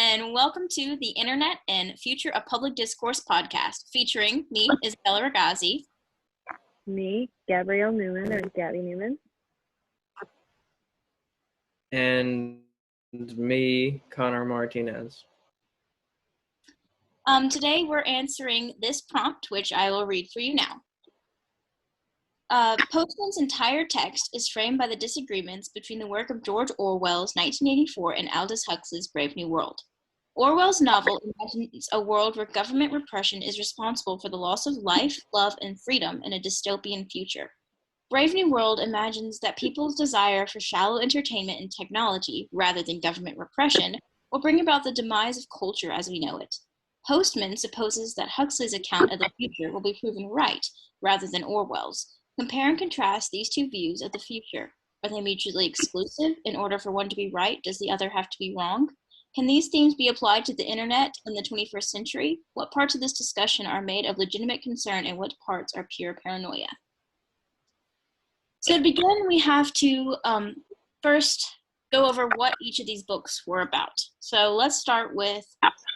and welcome to the Internet and Future of Public Discourse podcast, featuring me, Isabella Ragazzi. Me, Gabrielle Newman, or Gabby Newman. And me, Connor Martinez. Today we're answering this prompt, which I will read for you now. Postman's entire text is framed by the disagreements between the work of George Orwell's 1984 and Aldous Huxley's Brave New World. Orwell's novel imagines a world where government repression is responsible for the loss of life, love, and freedom in a dystopian future. Brave New World imagines that people's desire for shallow entertainment and technology, rather than government repression, will bring about the demise of culture as we know it. Postman supposes that Huxley's account of the future will be proven right, rather than Orwell's. Compare and contrast these two views of the future. Are they mutually exclusive? In order for one to be right, does the other have to be wrong? Can these themes be applied to the internet in the 21st century? What parts of this discussion are made of legitimate concern and what parts are pure paranoia? So to begin, we have to first go over what each of these books were about. So let's start with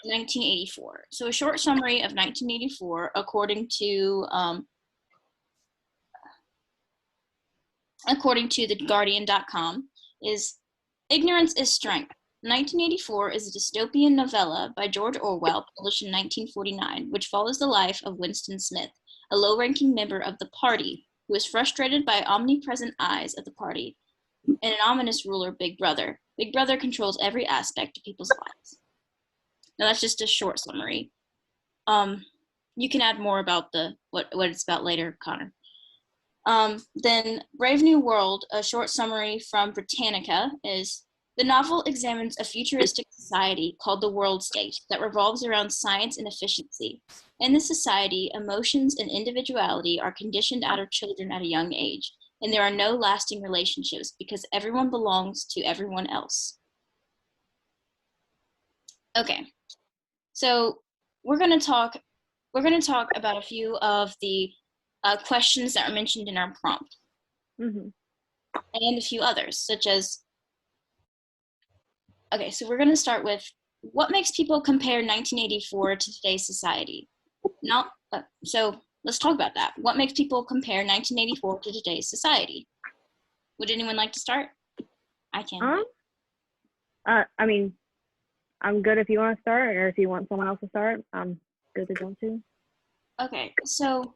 1984. So a short summary of 1984, according to theguardian.com, is ignorance is strength. 1984 is a dystopian novella by George Orwell, published in 1949, which follows the life of Winston Smith, a low-ranking member of the party who is frustrated by omnipresent eyes of the party and an ominous ruler, Big Brother. Big Brother controls every aspect of people's lives. Now that's just a short summary. You can add more about what it's about later, Connor. Then Brave New World, a short summary from Britannica, is the novel examines a futuristic society called the World State that revolves around science and efficiency. In this society, emotions and individuality are conditioned out of children at a young age, and there are no lasting relationships because everyone belongs to everyone else. Okay, so we're going to talk about a few of the questions that are mentioned in our prompt, and a few others, such as, okay, so we're going to start with, what makes people compare 1984 to today's society? Now, so let's talk about that. What makes people compare 1984 to today's society? Would anyone like to start? I can. I mean, I'm good if you want to start, or if you want someone else to start, I'm good to jump to. Okay, so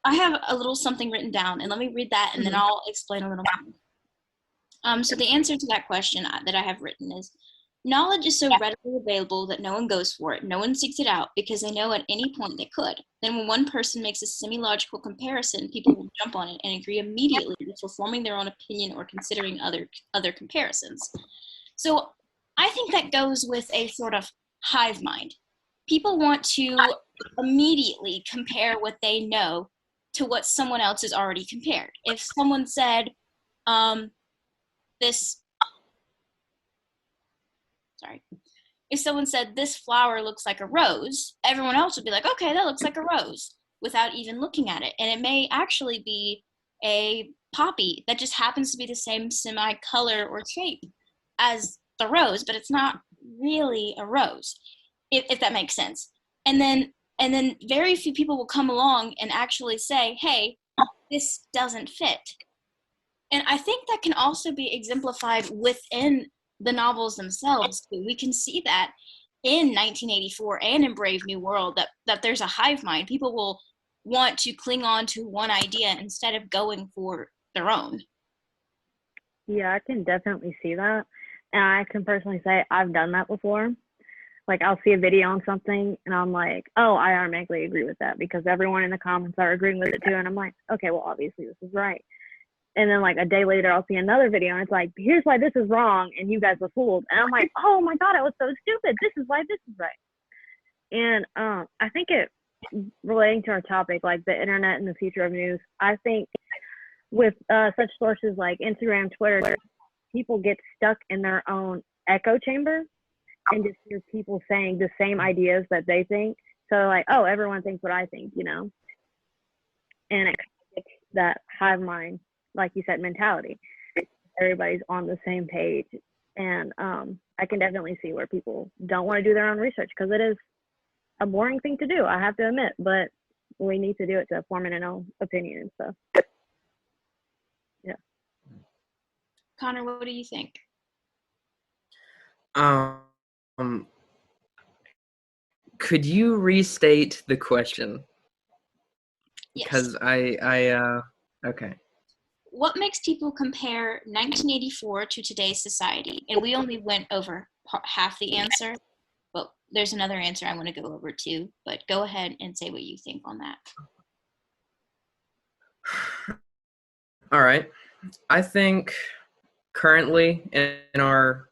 I have a little something written down, and let me read that, and then I'll explain a little more. So the answer to that question that I have written is, knowledge is so readily available that no one goes for it. No one seeks it out because they know at any point they could. Then when one person makes a semi-logical comparison, people will jump on it and agree immediately before forming their own opinion or considering other comparisons. So I think that goes with a sort of hive mind. People want to immediately compare what they know to what someone else has already compared. If someone said, if someone said this flower looks like a rose, everyone else would be like, okay, that looks like a rose, without even looking at it. And it may actually be a poppy that just happens to be the same semi-color or shape as the rose, but it's not really a rose, if that makes sense. And then very few people will come along and actually say, hey, this doesn't fit. And I think that can also be exemplified within the novels themselves. We can see that in 1984 and in Brave New World, that there's a hive mind. People will want to cling on to one idea instead of going for their own. Yeah, I can definitely see that. And I can personally say I've done that before. Like, I'll see a video on something and I'm like, oh, I automatically agree with that because everyone in the comments are agreeing with it too. And I'm like, okay, well, obviously this is right. And then like a day later, I'll see another video and it's like, here's why this is wrong and you guys were fooled. And I'm like, oh my God, I was so stupid. This is why this is right. And I think it, relating to our topic, like the internet and the future of news, I think with such sources like Instagram, Twitter, people get stuck in their own echo chamber and just hear people saying the same ideas that they think. So like, oh, everyone thinks what I think, you know? And it gets that hive mind, like you said, mentality. Everybody's on the same page And I can definitely see where people don't want to do their own research because it is a boring thing to do, I have to admit, but we need to do it to form an own opinion and stuff. Yeah. Connor, what do you think? Could you restate the question? Yes. Because okay. What makes people compare 1984 to today's society? And we only went over half the answer, but there's another answer I want to go over too. But go ahead and say what you think on that. All right. I think currently in our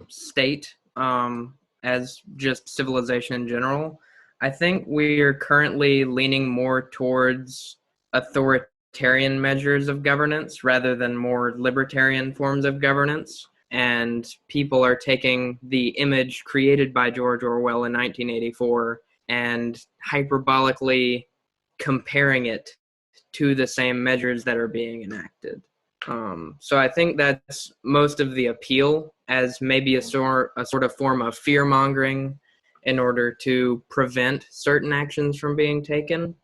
state, as just civilization in general, I think we are currently leaning more towards authoritarian measures of governance rather than more libertarian forms of governance. And people are taking the image created by George Orwell in 1984 and hyperbolically comparing it to the same measures that are being enacted. So I think that's most of the appeal, as maybe a sort of form of fear mongering in order to prevent certain actions from being taken.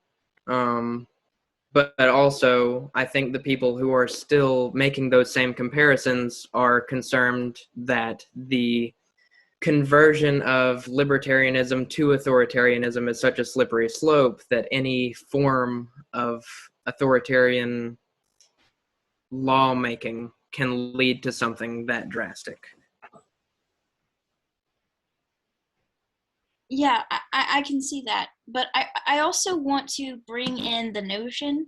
But also, I think the people who are still making those same comparisons are concerned that the conversion of libertarianism to authoritarianism is such a slippery slope that any form of authoritarian lawmaking can lead to something that drastic. Yeah, I can see that. But I also want to bring in the notion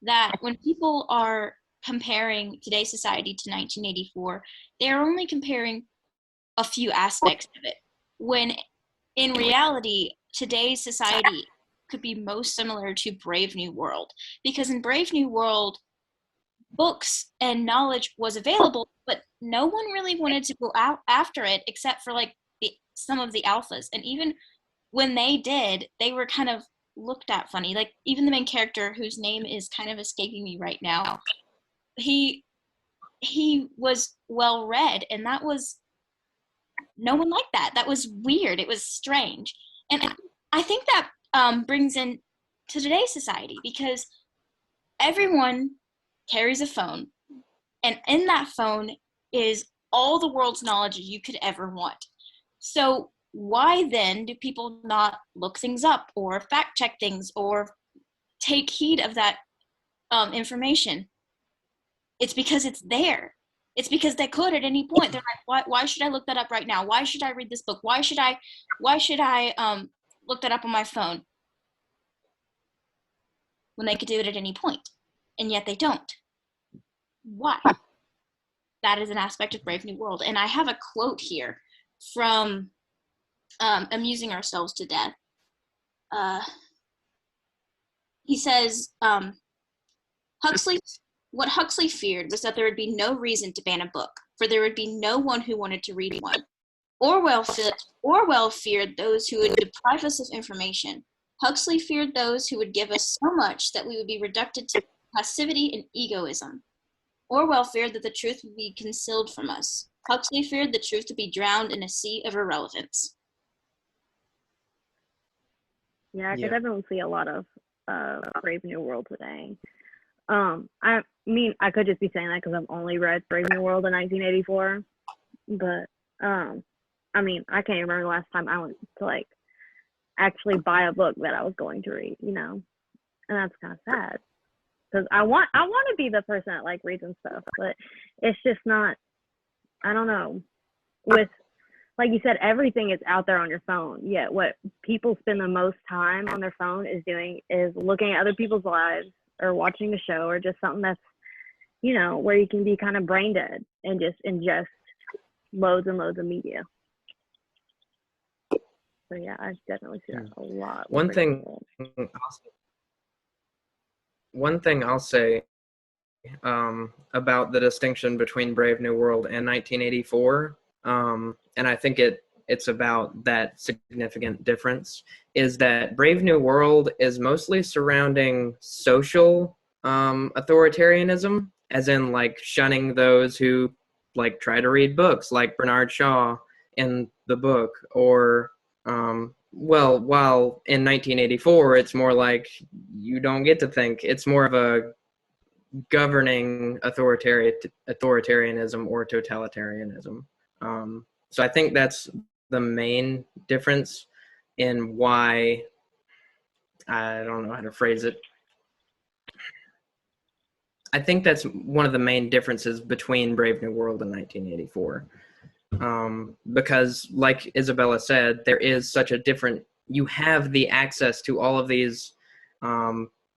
that when people are comparing today's society to 1984, they're only comparing a few aspects of it. When in reality, today's society could be most similar to Brave New World. Because in Brave New World, books and knowledge was available, but no one really wanted to go out after it except for like some of the alphas. And even when they did, they were kind of looked at funny. Like even the main character, whose name is kind of escaping me right now, he was well read, and that was no one liked that. That was weird. It was strange. And I think that brings in to today's society, because everyone carries a phone, and in that phone is all the world's knowledge you could ever want. So why then do people not look things up or fact check things or take heed of that information? It's because it's there. It's because they could at any point. They're like, why should I look that up right now? Why should I read this book? Why should I look that up on my phone when they could do it at any point? And yet they don't. Why? That is an aspect of Brave New World. And I have a quote here from Amusing Ourselves to Death. He says, what Huxley feared was that there would be no reason to ban a book, for there would be no one who wanted to read one. Orwell feared those who would deprive us of information. Huxley feared those who would give us so much that we would be reduced to passivity and egoism. Orwell feared that the truth would be concealed from us. Huxley feared the truth to be drowned in a sea of irrelevance. Yeah, I could definitely see a lot of Brave New World today. I mean, I could just be saying that because I've only read Brave New World in 1984, but I mean, I can't even remember the last time I went to like actually buy a book that I was going to read, you know, and that's kind of sad because I want to be the person that like reads and stuff, but it's just not. I don't know. With like you said, everything is out there on your phone. Yet what people spend the most time on their phone is doing is looking at other people's lives or watching a show or just something that's, you know, where you can be kind of brain dead and just ingest loads and loads of media. So yeah, I definitely see that a lot. One thing I'll say about the distinction between Brave New World and 1984, and I think it's about that significant difference, is that Brave New World is mostly surrounding social authoritarianism, as in like shunning those who like try to read books like Bernard Shaw in the book, or well, while in 1984 it's more like you don't get to think. It's more of a governing authoritarianism or totalitarianism. So I think that's the main difference in why, I don't know how to phrase it. I think that's one of the main differences between Brave New World and 1984. Because like Isabella said, there is such a different, you have the access to all of these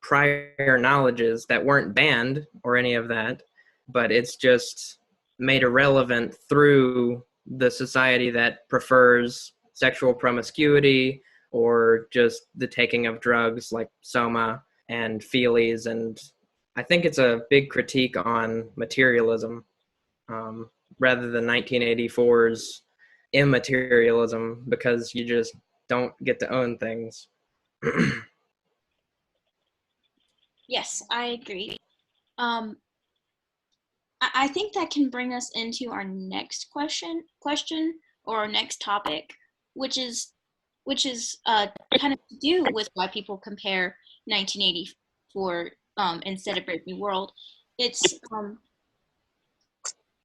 prior knowledges that weren't banned or any of that, but it's just made irrelevant through the society that prefers sexual promiscuity or just the taking of drugs like Soma and Feelies. And I think it's a big critique on materialism, rather than 1984's immaterialism, because you just don't get to own things. Yes, I agree. I think that can bring us into our next question or our next topic, which is kind of to do with why people compare 1984 instead of Brave New World. It's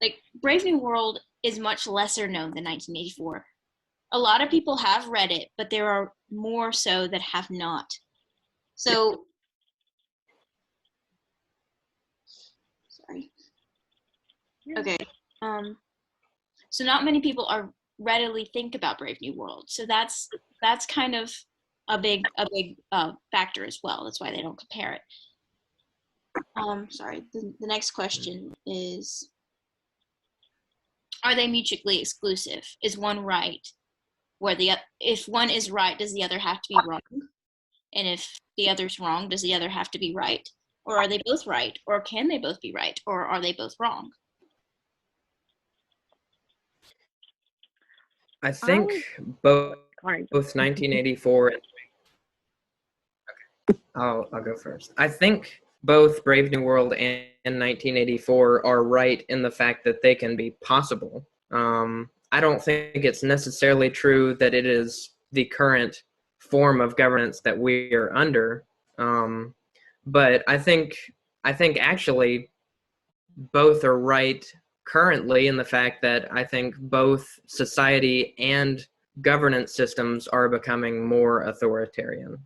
like Brave New World is much lesser known than 1984. A lot of people have read it, but there are more so that have not. So, sorry. Okay. So not many people are readily think about Brave New World. So that's kind of a big factor as well. That's why they don't compare it. Sorry. The next question is, are they mutually exclusive? Is one right? If one is right, does the other have to be wrong? And if the other's wrong, does the other have to be right? Or are they both right? Or can they both be right? Or are they both wrong? I think both 1984 and I'll go first. I think both Brave New World and 1984 are right in the fact that they can be possible. I don't think it's necessarily true that it is the current form of governance that we are under, but I think actually both are right currently in the fact that I think both society and governance systems are becoming more authoritarian.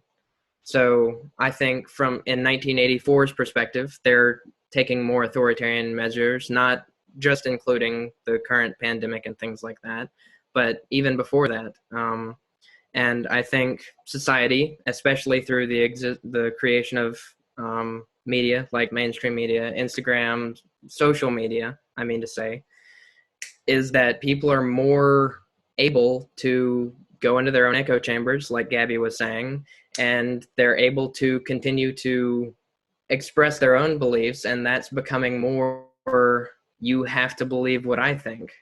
So I think in 1984's perspective, they're taking more authoritarian measures, not just including the current pandemic and things like that, but even before that. And I think society, especially through the creation of media like mainstream media, Instagram, social media, I mean to say, is that people are more able to go into their own echo chambers, like Gabby was saying, and they're able to continue to express their own beliefs, and that's becoming more, you have to believe what I think.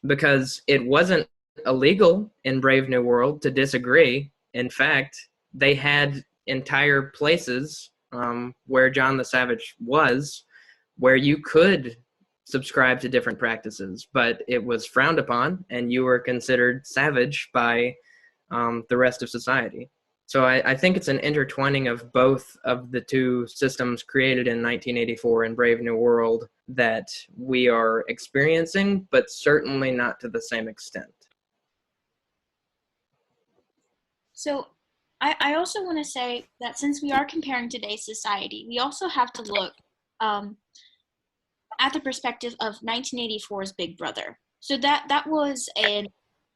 Because it wasn't illegal in Brave New World to disagree. In fact, they had entire places where John the Savage was, where you could subscribe to different practices, but it was frowned upon and you were considered savage by the rest of society. So I think it's an intertwining of both of the two systems created in 1984 and Brave New World that we are experiencing, but certainly not to the same extent. So I also want to say that since we are comparing today's society, we also have to look at the perspective of 1984's Big Brother. So that was an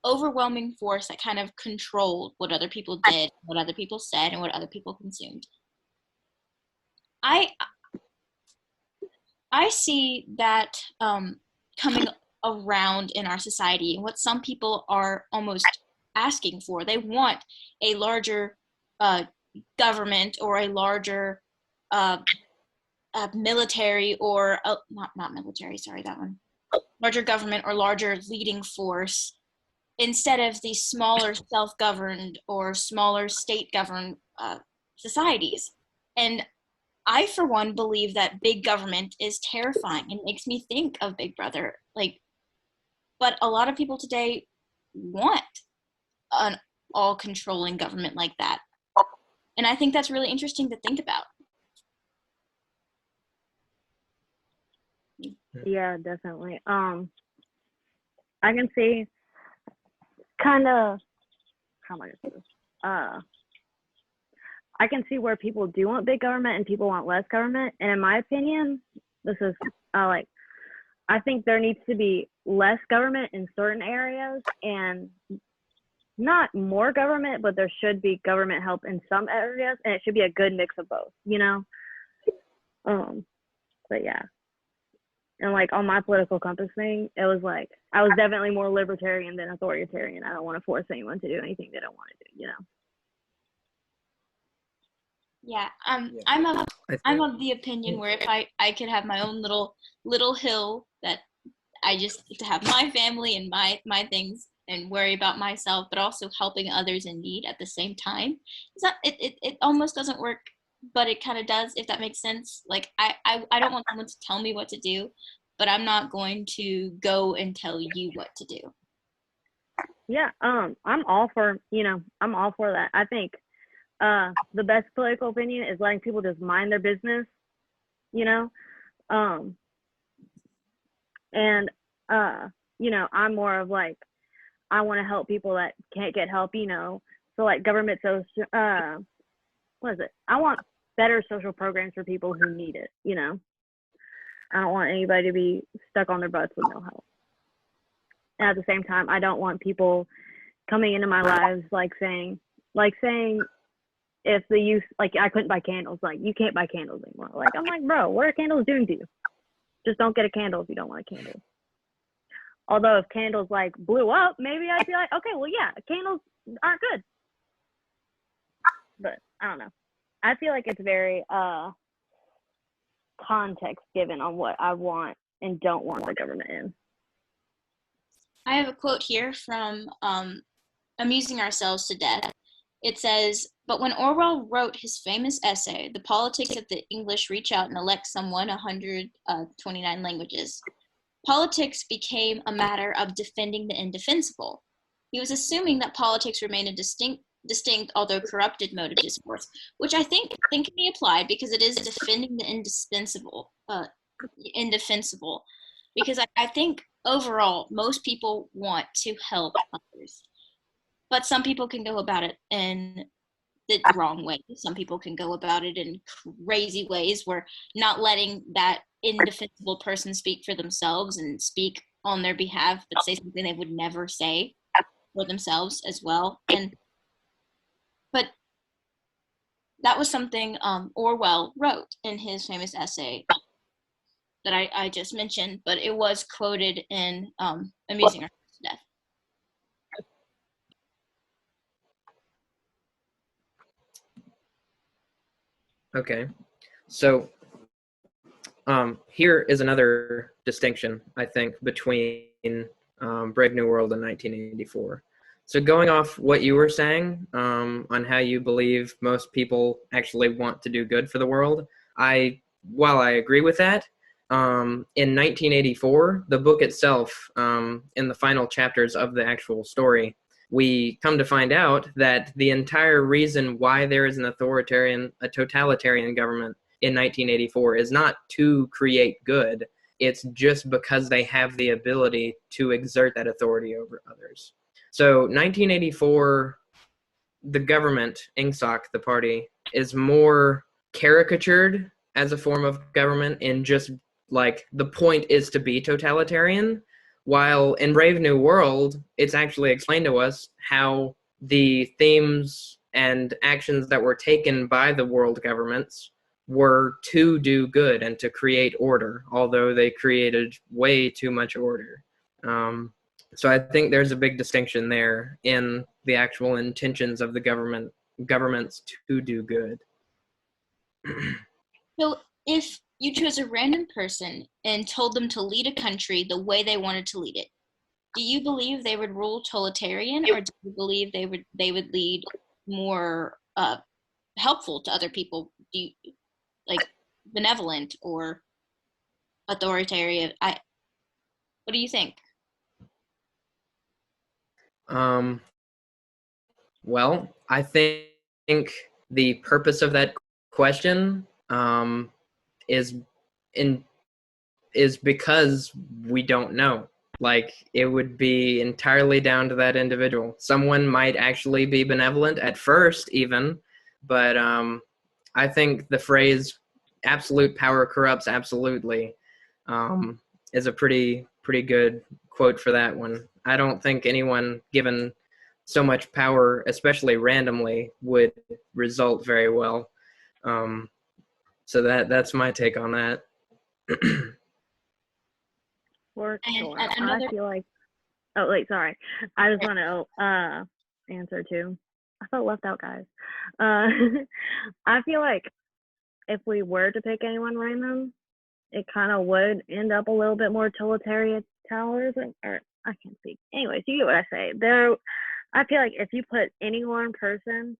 overwhelming force that kind of controlled what other people did, what other people said, and what other people consumed. I see that coming around in our society, and what some people are almost asking for. They want a larger government or a larger military, or not military, sorry, that one. Larger government or larger leading force, instead of these smaller self-governed or smaller state-governed societies. And I, for one, believe that big government is terrifying and makes me think of Big Brother. Like, but a lot of people today want an all-controlling government like that, and I think that's really interesting to think about. Yeah, definitely. I can see kind of how am I gonna say this? I can see where people do want big government and people want less government. And in my opinion, this is like I think there needs to be less government in certain areas and not more government, but there should be government help in some areas, and it should be a good mix of both, you know. But yeah, and like on my political compass thing, it was like I was definitely more libertarian than authoritarian. I don't want to force anyone to do anything they don't want to do, you know. Yeah, I'm of the opinion where if I could have my own little hill that I just get to have my family and my things and worry about myself, but also helping others in need at the same time. It's not, it almost doesn't work, but it kind of does, if that makes sense. Like I don't want someone to tell me what to do, but I'm not going to go and tell you what to do. Yeah, I'm all for, you know, I'm all for that. I think the best political opinion is letting people just mind their business, you know. And you know, I'm more of like I want to help people that can't get help, you know. So like government what is it? I want better social programs for people who need it, you know. I don't want anybody to be stuck on their butts with no help. And at the same time, I don't want people coming into my lives like saying if the youth, like I couldn't buy candles, like you can't buy candles anymore. Like I'm like, bro, what are candles doing to you? Just don't get a candle if you don't want a candle. Although if candles like blew up, maybe I'd be like, okay, well yeah, candles aren't good. But I don't know. I feel like it's very context given on what I want and don't want the government in. I have a quote here from Amusing Ourselves to Death. It says, "But when Orwell wrote his famous essay, The Politics of the English Reach Out and Elect Someone, 129 languages, politics became a matter of defending the indefensible. He was assuming that politics remained a distinct, although corrupted mode of discourse," which I think can be applied because it is defending the indefensible. Because I think overall, most people want to help others. But some people can go about it in the wrong way. Some people can go about it in crazy ways where not letting that indefensible person speak for themselves and speak on their behalf, but say something they would never say for themselves as well. But that was something Orwell wrote in his famous essay that I just mentioned, but it was quoted in Amusing Ourselves to Death. Okay, so here is another distinction, I think, between Brave New World and 1984. So going off what you were saying on how you believe most people actually want to do good for the world, while I agree with that, in 1984, the book itself, in the final chapters of the actual story, we come to find out that the entire reason why there is a totalitarian government in 1984 is not to create good. It's just because they have the ability to exert that authority over others. So 1984, the government, Ingsoc, the party, is more caricatured as a form of government in just like the point is to be totalitarian. While in Brave New World, it's actually explained to us how the themes and actions that were taken by the world governments were to do good and to create order, although they created way too much order. So I think there's a big distinction there in the actual intentions of the governments to do good. So if you chose a random person and told them to lead a country the way they wanted to lead it, do you believe they would rule totalitarian, or do you believe they would lead more helpful to other people? Do you, like, benevolent or authoritarian. What do you think? Um, well, I think the purpose of that question is in is because we don't know. Like, it would be entirely down to that individual. Someone might actually be benevolent at first, even, but I think the phrase "absolute power corrupts absolutely" is a pretty good quote for that one. I don't think anyone given so much power, especially randomly, would result very well. Um, so that's my take on that. For And, sure. and I another, feel like, oh, wait, sorry. I just want to answer too. I felt left out, guys. Uh, I feel like if we were to pick anyone random, it kind of would end up a little bit more totalitarian towers, or I can't speak. Anyways, you get what I say. I feel like if you put any one person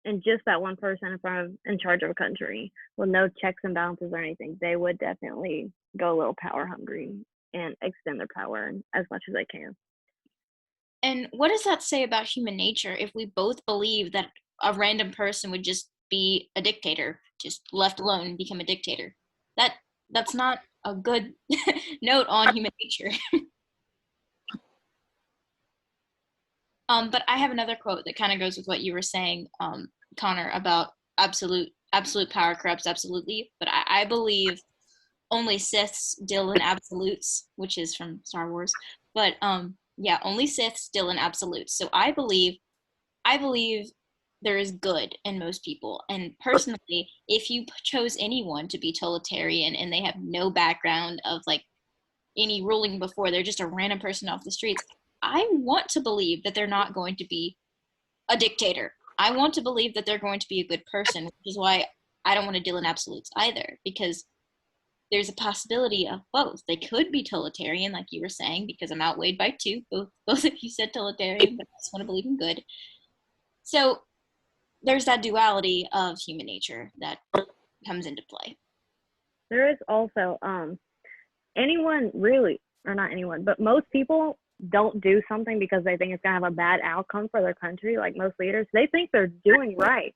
and just that one person in charge of a country with no checks and balances or anything, they would definitely go a little power hungry and extend their power as much as they can. and what does that say about human nature if we both believe that a random person would just be a dictator, just left alone and become a dictator? That that's not a good note on human nature. But I have another quote that kind of goes with what you were saying, Connor, about absolute power corrupts absolutely. But I believe only Siths deal in absolutes, which is from Star Wars. But yeah, only Siths deal in absolutes. So I believe there is good in most people. And personally, if you chose anyone to be totalitarian and they have no background of like any ruling before, they're just a random person off the streets, I want to believe that they're not going to be a dictator. I want to believe that they're going to be a good person, which is why I don't want to deal in absolutes either, because there's a possibility of both. They could be totalitarian, like you were saying, because I'm outweighed by two. Both of you said totalitarian, but I just want to believe in good. So there's that duality of human nature that comes into play. There is also anyone really, or not anyone, but most people don't do something because they think it's gonna have a bad outcome for their country. Like most leaders, they think they're doing right.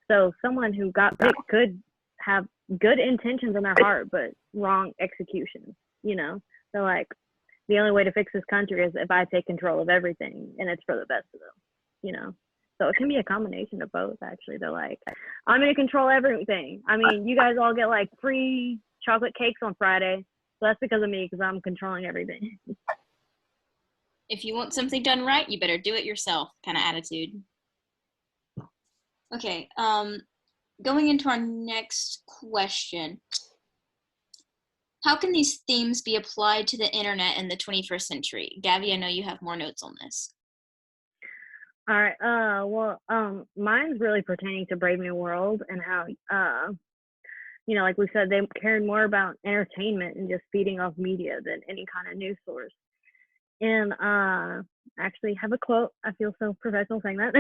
So someone who got picked could have good intentions in their heart, but wrong execution. You know, so like the only way to fix this country is if I take control of everything, and it's for the best of them. You know, so it can be a combination of both. Actually, they're like, I'm gonna control everything. I mean, you guys all get like free chocolate cakes on Friday, so that's because of me because I'm controlling everything. If you want something done right, you better do it yourself kind of attitude. Okay, going into our next question. How can these themes be applied to the internet in the 21st century? Gabby, I know you have more notes on this. All right. Well, mine's really pertaining to Brave New World and how, like we said, they cared more about entertainment and just feeding off media than any kind of news source. And actually have a quote. I feel so professional saying that.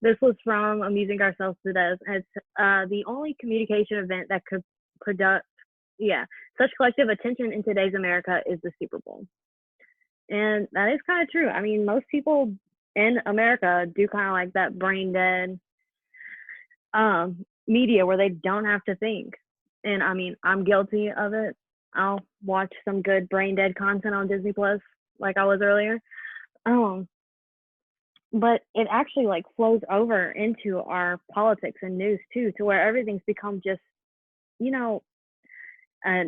This was from Amusing Ourselves to Death. It's the only communication event that could product, such collective attention in today's America is the Super Bowl. And that is kind of true. I mean, most people in America do kind of like that brain dead media where they don't have to think. And I mean, I'm guilty of it. I'll watch some good brain dead content on Disney Plus, like I was earlier. But it actually like flows over into our politics and news too, to where everything's become just, you know, a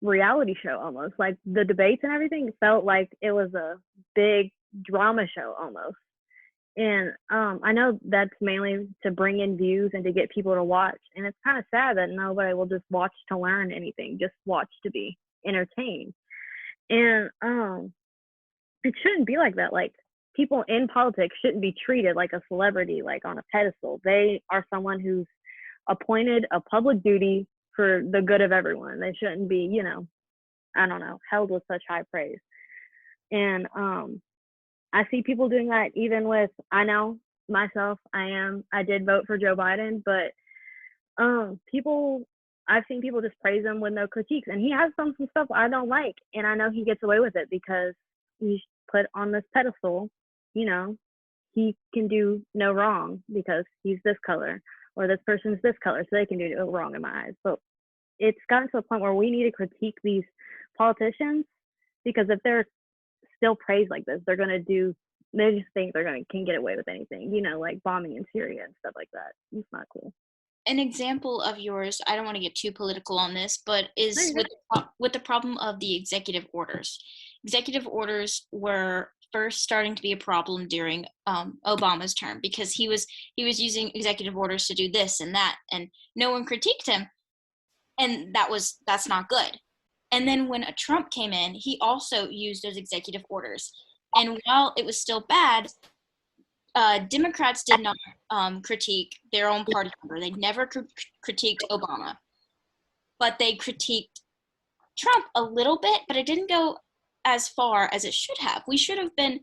reality show almost. Like the debates and everything felt like it was a big drama show almost. And I know that's mainly to bring in views and to get people to watch. And it's kind of sad that nobody will just watch to learn anything, just watch to be entertained. And it shouldn't be like that. Like people in politics shouldn't be treated like a celebrity, like on a pedestal. They are someone who's appointed a public duty for the good of everyone. They shouldn't be, I don't know, held with such high praise. And I see people doing that even with, I know myself, I did vote for Joe Biden, but people, I've seen people just praise him with no critiques, and he has done some stuff I don't like, and I know he gets away with it because he's put on this pedestal. You know, he can do no wrong because he's this color, or this person's this color, so they can do no wrong in my eyes. But it's gotten to a point where we need to critique these politicians, because if they're still praised like this, they're gonna do. They just think can get away with anything, like bombing in Syria and stuff like that. It's not cool. An example of yours, I don't want to get too political on this, but is with the problem of the executive orders. Executive orders were first starting to be a problem during Obama's term, because he was using executive orders to do this and that, and no one critiqued him, and that's not good. And then when Trump came in, he also used those executive orders, and while it was still bad, Democrats did not critique their own party member. They never critiqued Obama, but they critiqued Trump a little bit, but it didn't go as far as it should have. We should have been,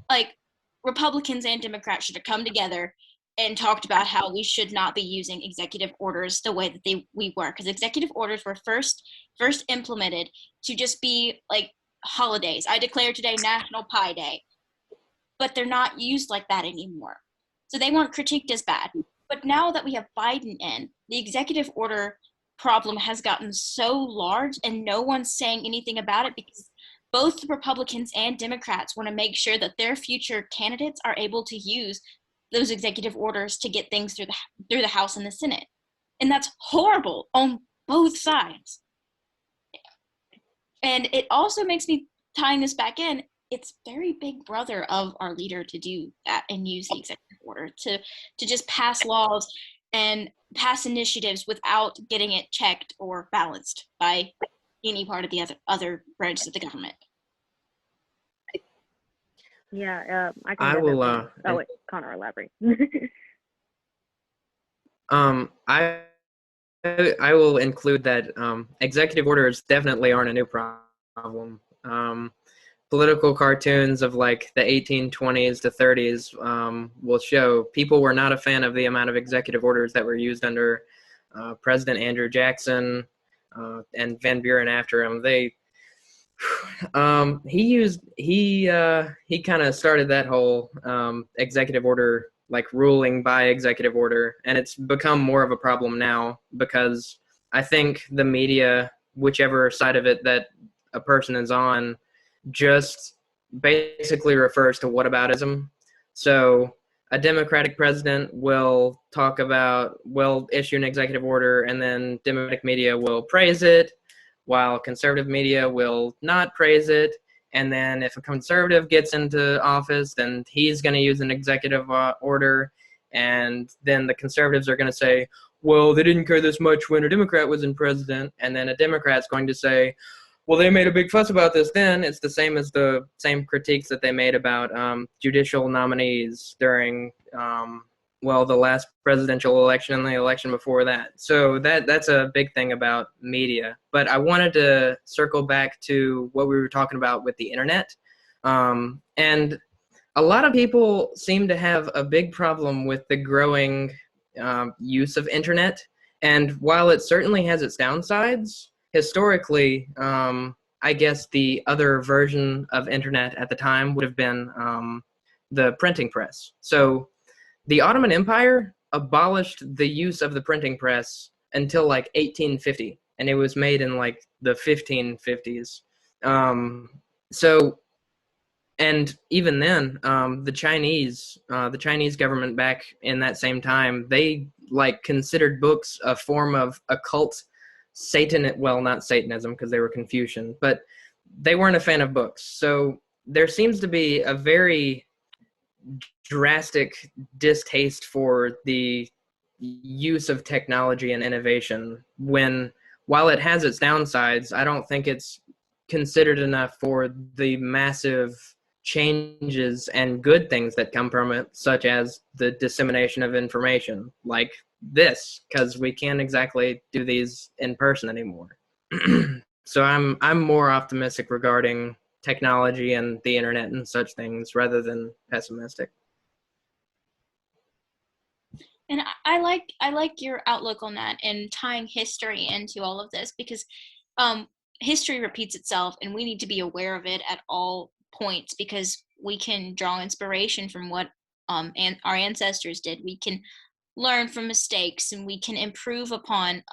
like, Republicans and Democrats should have come together and talked about how we should not be using executive orders the way that we were, because executive orders were first implemented to just be like holidays. I declare today National Pie Day, but they're not used like that anymore. So they weren't critiqued as bad. But now that we have Biden in, the executive order problem has gotten so large, and no one's saying anything about it, because both Republicans and Democrats want to make sure that their future candidates are able to use those executive orders to get things through the House and the Senate. And that's horrible on both sides. And it also makes me, tying this back in, it's very big brother of our leader to do that and use the executive order to just pass laws and pass initiatives without getting it checked or balanced by any part of the other branches of the government. Yeah, I will. Oh wait, Connor, elaborate. I will include that executive orders definitely aren't a new problem. Political cartoons of like the 1820s to 30s will show people were not a fan of the amount of executive orders that were used under President Andrew Jackson and Van Buren after him. He kind of started that whole executive order, like ruling by executive order, and it's become more of a problem now because I think the media, whichever side of it that a person is on, just basically refers to whataboutism. So a Democratic president will issue an executive order, and then Democratic media will praise it, while conservative media will not praise it. And then if a conservative gets into office, then he's going to use an executive order, and then the conservatives are going to say, well, they didn't care this much when a Democrat was in president, and then a Democrat's going to say, well, they made a big fuss about this then. It's the same as the same critiques that they made about judicial nominees during, the last presidential election and the election before that. So that's a big thing about media. But I wanted to circle back to what we were talking about with the internet. And a lot of people seem to have a big problem with the growing use of internet. And while it certainly has its downsides, historically, I guess the other version of internet at the time would have been the printing press. So the Ottoman Empire abolished the use of the printing press until like 1850, and it was made in like the 1550s. And even then, the Chinese government back in that same time, they like considered books a form of occult not Satanism, because they were Confucian, but they weren't a fan of books. So there seems to be a very drastic distaste for the use of technology and innovation, while it has its downsides, I don't think it's considered enough for the massive changes and good things that come from it, such as the dissemination of information like this, because we can't exactly do these in person anymore. So I'm more optimistic regarding technology and the internet and such things rather than pessimistic. And I like your outlook on that and tying history into all of this, because history repeats itself and we need to be aware of it at all points, because we can draw inspiration from what and our ancestors did. We can learn from mistakes and we can improve upon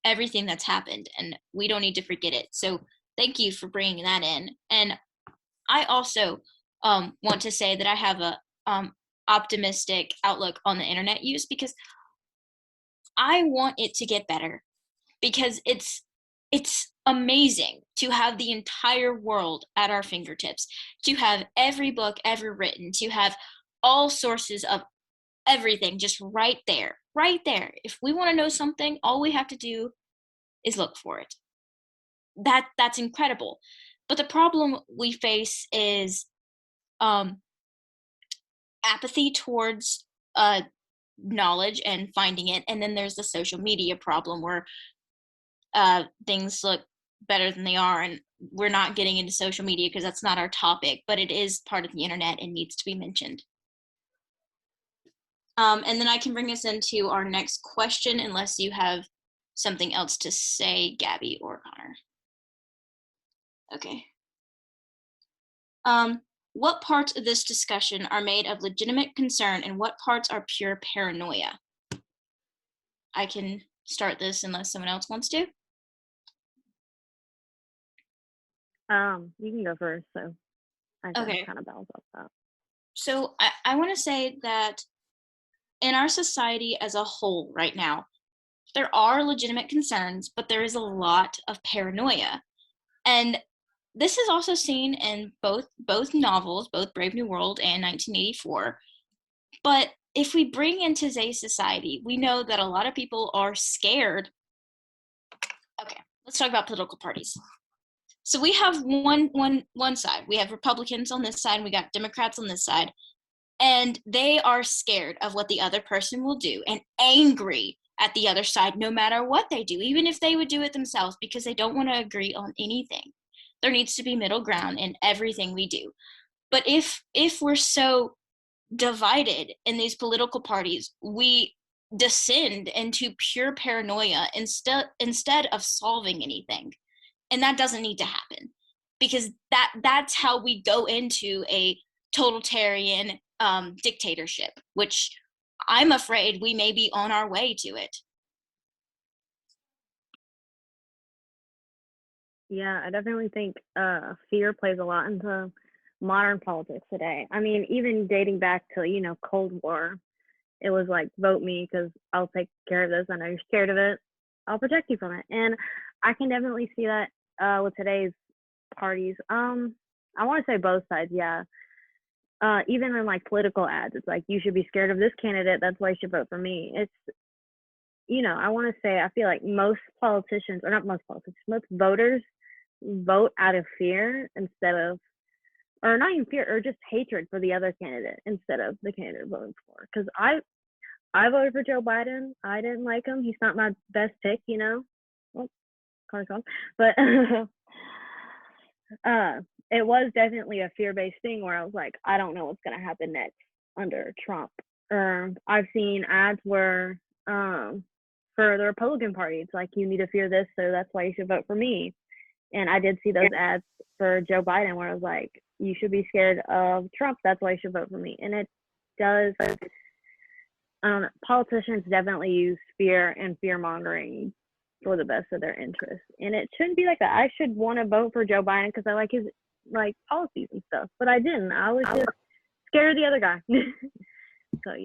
everything that's happened, and we don't need to forget it. So thank you for bringing that in. And I also want to say that I have a optimistic outlook on the internet use, because I want it to get better, because it's amazing to have the entire world at our fingertips, to have every book ever written, to have all sources of everything just right there, right there. If we want to know something, all we have to do is look for it. That's incredible. But the problem we face is apathy towards knowledge and finding it. And then there's the social media problem, where things look better than they are, and we're not getting into social media because that's not our topic, but it is part of the internet and needs to be mentioned. And then I can bring us into our next question, unless you have something else to say, Gabby or Connor. Okay. What parts of this discussion are made of legitimate concern and what parts are pure paranoia? I can start this unless someone else wants to. You can go first, so I can Okay. kind of balance off that. So I want to say that in our society as a whole right now, there are legitimate concerns, but there is a lot of paranoia. And this is also seen in both novels, both Brave New World and 1984. But if we bring in today's society, we know that a lot of people are scared. Okay, let's talk about political parties. So we have one side. We have Republicans on this side, and we got Democrats on this side. And they are scared of what the other person will do and angry at the other side no matter what they do, even if they would do it themselves, because they don't want to agree on anything. There needs to be middle ground in everything we do. But if we're so divided in these political parties, we descend into pure paranoia instead of solving anything. And that doesn't need to happen, because that's how we go into a totalitarian dictatorship, which I'm afraid we may be on our way to it. Yeah, I definitely think fear plays a lot into modern politics today. I mean, even dating back to, Cold War, it was like, vote me because I'll take care of this. I know you're scared of it. I'll protect you from it. And I can definitely see that with today's parties. I want to say both sides, yeah. Even in like political ads, it's like, you should be scared of this candidate. That's why you should vote for me. It's, I want to say, I feel like most politicians, or not most politicians, most voters vote out of fear instead of, or not even fear, or just hatred for the other candidate instead of the candidate voting for. Because I voted for Joe Biden. I didn't like him. He's not my best pick, Well, but it was definitely a fear-based thing where I was like, I don't know what's gonna happen next under Trump. I've seen ads where for the Republican Party, it's like, you need to fear this, so that's why you should vote for me. And I did see those ads for Joe Biden where I was like, you should be scared of Trump, that's why you should vote for me. And it does. Politicians definitely use fear and fear mongering for the best of their interests, and it shouldn't be like that. I should want to vote for Joe Biden because I like his policies and stuff, but I didn't. I was just scared of the other guy. So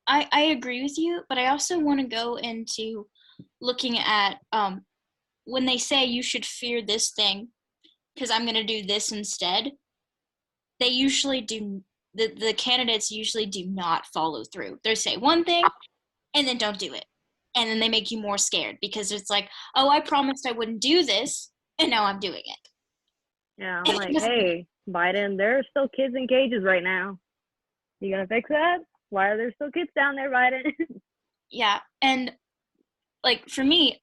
I agree with you, but I also want to go into looking at when they say you should fear this thing because I'm going to do this instead. They usually do. The candidates usually do not follow through. They say one thing and then don't do it. And then they make you more scared because it's like, oh, I promised I wouldn't do this, and now I'm doing it. Yeah, I'm like, hey, Biden, there are still kids in cages right now. You gonna fix that? Why are there still kids down there, Biden? Yeah, and like for me,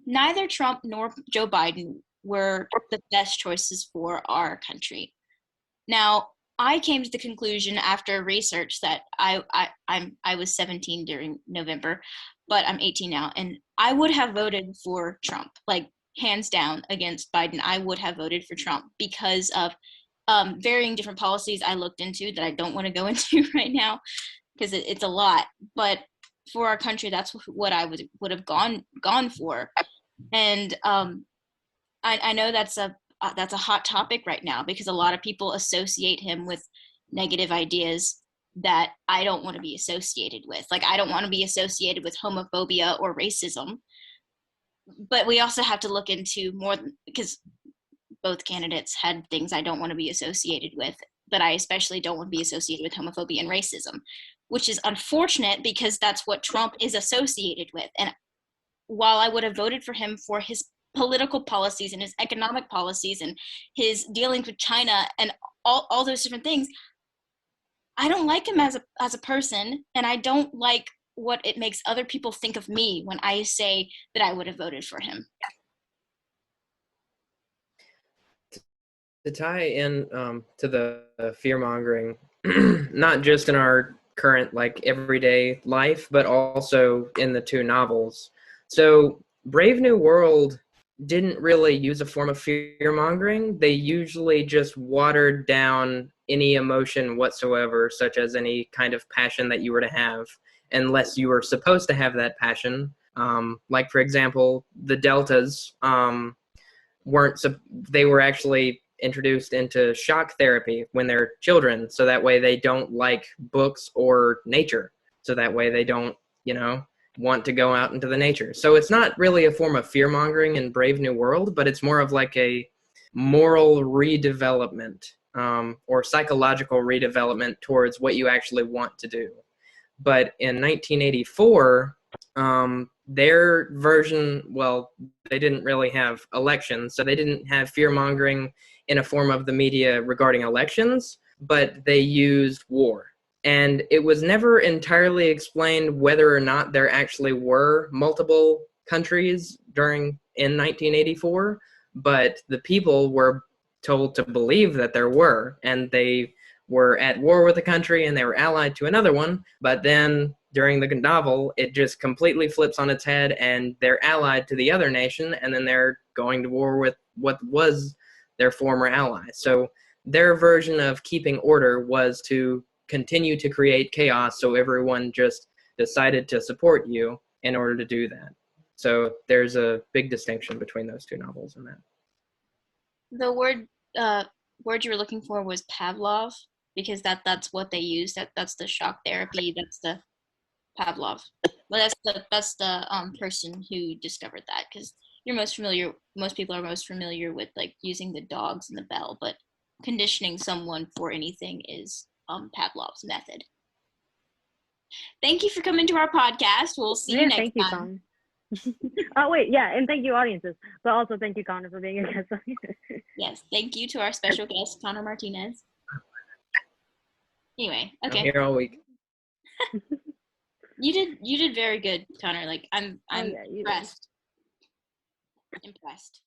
neither Trump nor Joe Biden were the best choices for our country. Now, I came to the conclusion after research that I was 17 during November, but I'm 18 now, and I would have voted for Trump, like hands down against Biden. I would have voted for Trump because of varying different policies I looked into that I don't want to go into right now because it's a lot. But for our country, that's what I would have gone for, and I know that's a hot topic right now because a lot of people associate him with negative ideas that I don't want to be associated with. Like I don't want to be associated with homophobia or racism. But we also have to look into more because both candidates had things I don't want to be associated with, but I especially don't want to be associated with homophobia and racism, which is unfortunate because that's what Trump is associated with. And while I would have voted for him for his political policies and his economic policies and his dealings with China and all those different things, I don't like him as a person, and I don't like what it makes other people think of me when I say that I would have voted for him. To tie in to the fear mongering, not just in our current like everyday life, but also in the two novels. So Brave New World didn't really use a form of fear mongering. They usually just watered down any emotion whatsoever, such as any kind of passion that you were to have, unless you were supposed to have that passion. Like for example, the Deltas weren't. They were actually introduced into shock therapy when they're children, so that way they don't like books or nature. So that way they don't, want to go out into the nature. So it's not really a form of fear mongering in Brave New World, but it's more of like a moral redevelopment or psychological redevelopment towards what you actually want to do. But in 1984, their version, well, they didn't really have elections, so they didn't have fear mongering in a form of the media regarding elections, but they used war. And it was never entirely explained whether or not there actually were multiple countries in 1984, but the people were told to believe that there were, and they were at war with a country and they were allied to another one. But then during the novel, it just completely flips on its head and they're allied to the other nation, and then they're going to war with what was their former ally. So their version of keeping order was to continue to create chaos, so everyone just decided to support you in order to do that. So there's a big distinction between those two novels in that. The word you were looking for was Pavlov, because that's what they use. That's the shock therapy. That's the Pavlov. Well, that's the person who discovered that, because most people are most familiar with like using the dogs and the bell, but conditioning someone for anything is Pavlov's method. Thank you for coming to our podcast. We'll see you next thank you, time. Oh wait, yeah, and thank you audiences, but also thank you, Connor, for being a guest. Yes, thank you to our special guest, Connor Martinez. Anyway, okay. I'm here all week. You did very good, Connor. Like I'm impressed. Impressed.